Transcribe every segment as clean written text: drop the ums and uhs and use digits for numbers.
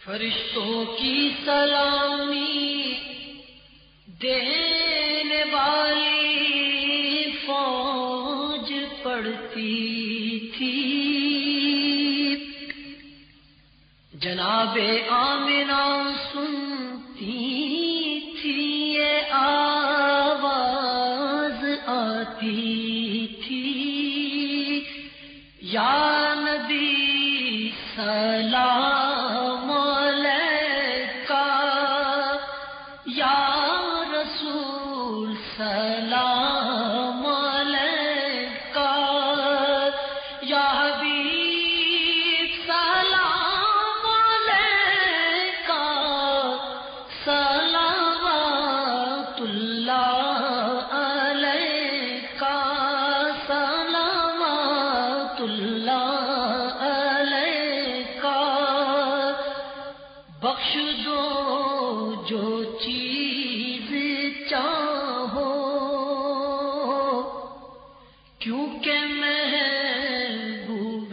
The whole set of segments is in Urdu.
فرشتوں کی سلامی دینے والی فوج پڑتی تھی، جناب آمنہ سنتی تھی، یہ آواز آتی تھی، یا نبی سلام علیکہ، یا رسول سلام علیکہ، یا حبیب سلام علیکہ، صلوات اللہ علیکہ، صلوات اللہ علیکہ، بخش دو جو چیز چاہو، کیونکہ محبوب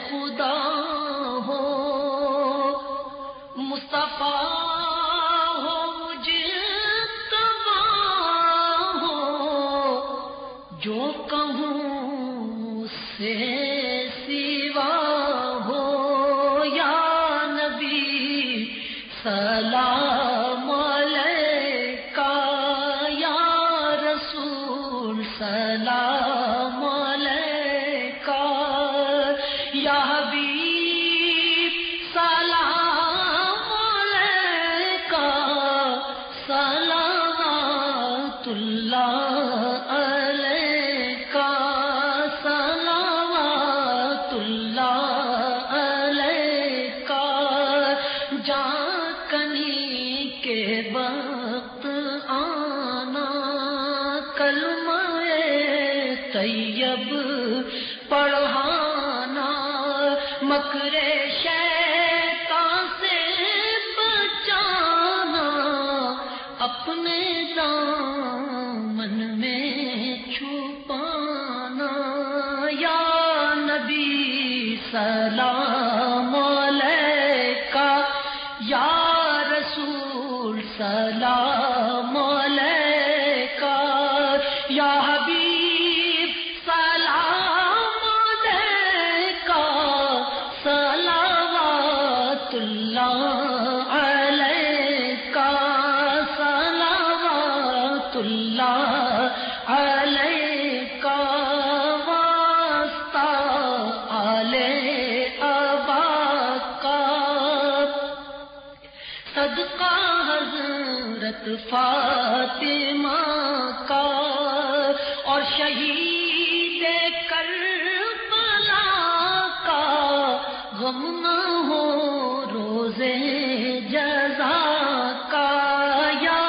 خدا ہو، مصطفیٰ ہو، مجتبیٰ ہو، جو کہوں اس سے سوا ہو، یا نبی سلام علیکہ، یا رسول سلام علیکہ، یا حبیب سلام علیکہ، صلوات اللہ علیکہ، صلوات اللہ علیکہ، کنی کے وقت آنا، کلمہ طیب پڑھانا، مکر شیطان سے بچانا، اپنے دامن میں چھپانا، یا نبی سلام علیکہ، یا رسول سلام علیکہ، یا حبیب سلام علیکہ، صلوات اللہ علیکہ، صلوات اللہ علیکہ، واسطہ آل ابا کا، صدقہ حضرت فاطمہ کا، اور شہید کربلا کا، غم نہ ہو روزے جزا کا، یا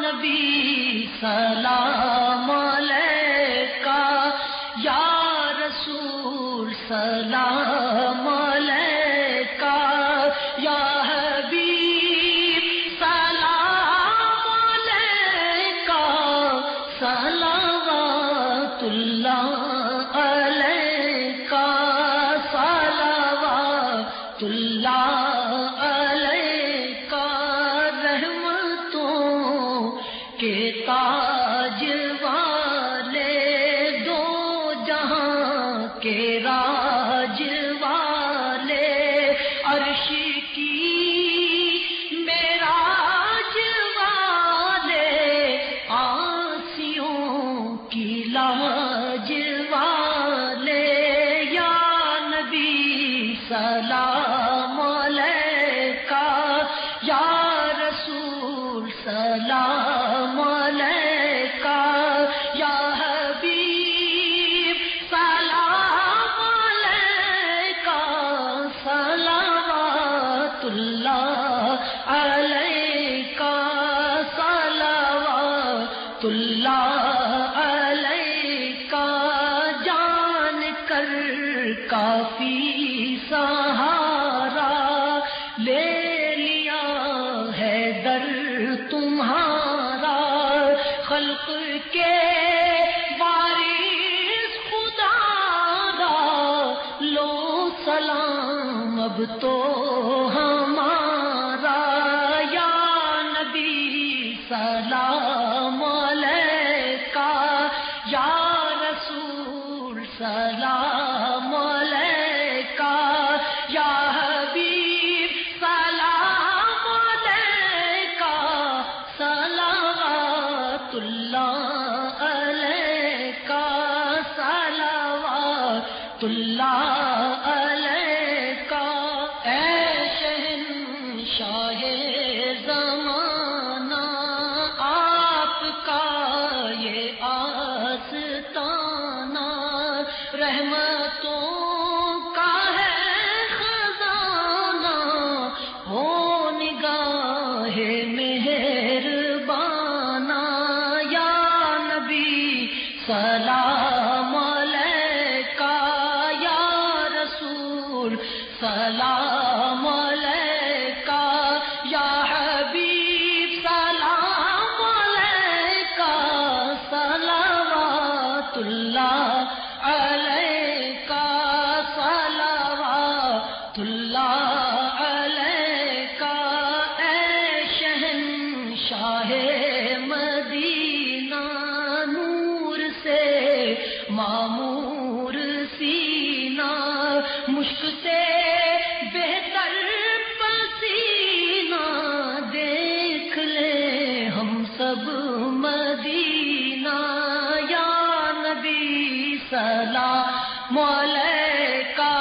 نبی سلام علیکہ، یا رسول سلام علیکہ، یا حبیب سلام علیکہ، صلوات اللہ علیکہ، صلوات اللہ علیکہ، رحمتوں کے تاج والے، دو جہاں کے راج والے، عرش کی معراج والے، آسیوں کی لاج والے، یا نبی سلام علیکہ، یا رسول سلام علیکہ، یا حبیب سلام علیکہ، صلوات اللہ علیکہ، صلوات اللہ علیکہ، جان کر کافی سہارا لے لیا ہے در تمہارا، خلق کے وارث خدا را، لو سلام اب تو ہمارا، اللہ علیکا، اے شہنشاہ زمانہ، آپ کا یہ آستانہ رحمتوں کا ہے خزانہ، ہو نگاہ مہربانہ، یا نبی سلام علیکہ، یا رسول سلام علیکہ، یا حبیب سلام علیکہ، صلوات اللہ علیکہ، صلوات اللہ علیکہ، اے شہنشاہ مدینہ، نور سے معمور سینہ، مشک سے بہتر پسینہ، دیکھ لے ہم سب مدینہ، یا نبی سلام علیکہ،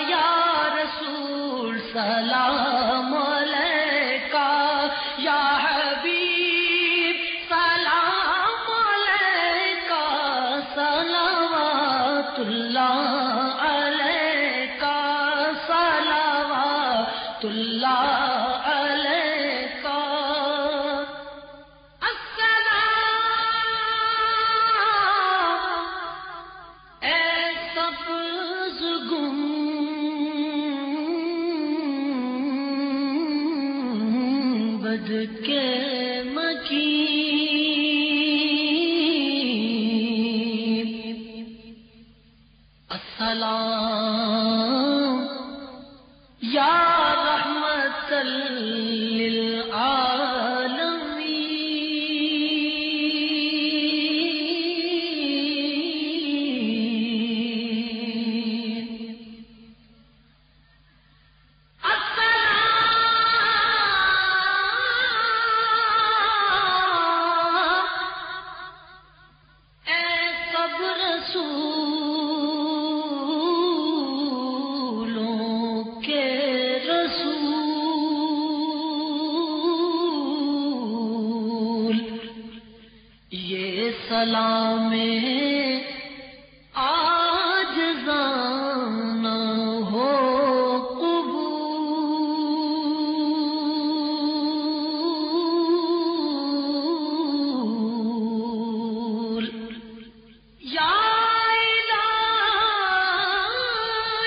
یا رسول سلام علیکہ، یا حبیب سلام علیکہ، صلوات اللہ علیکہ، صلوات اللہ علیکہ، السلام اے سبز گنبد کے مکین، السلام یا رحمت للعالمین، السلام اے سب رسولوں کے رسول، یہ سلام عاجزانہ ہو قبول، یا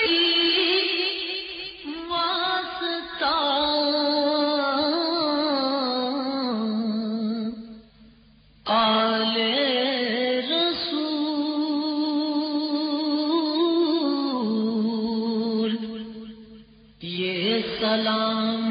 الہی واسطہ آل رسول، یہ سلام